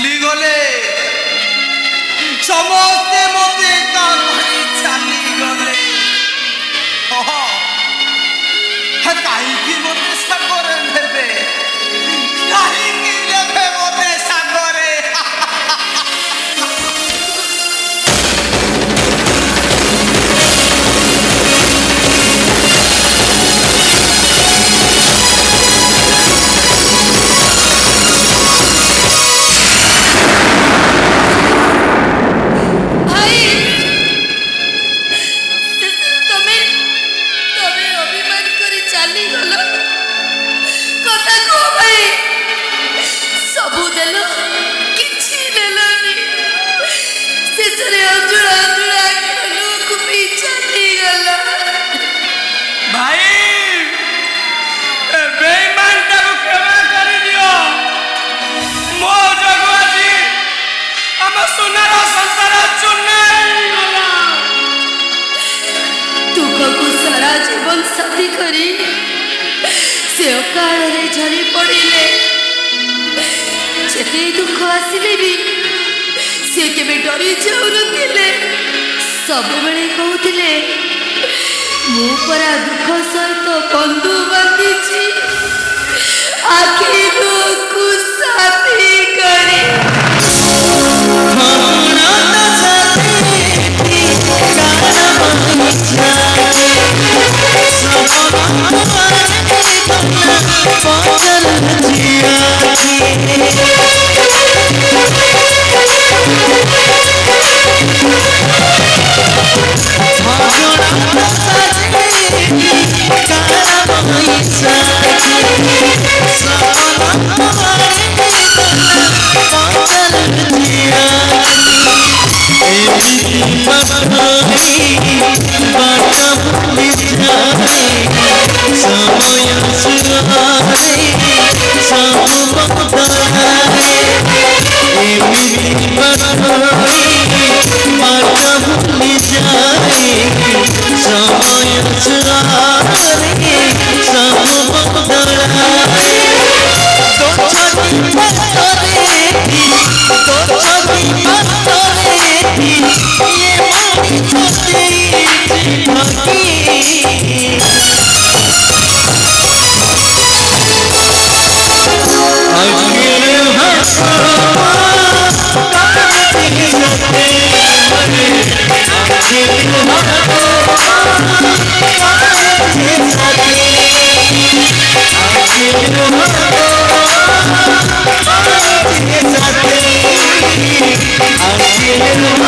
भूली गले समस्ते मते काकरी चली गले कहीं मते सागरे नेबे कहीं नेबे मते सागरे जीवन साथी करी से अकाल झरी पड़े जेते दुख आसिले भी से केबे डरी जाऊ नथिले सब बेले कहूतिले मु परा दुख सहित बंधु बांधिछि आखि दुख साथी करी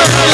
I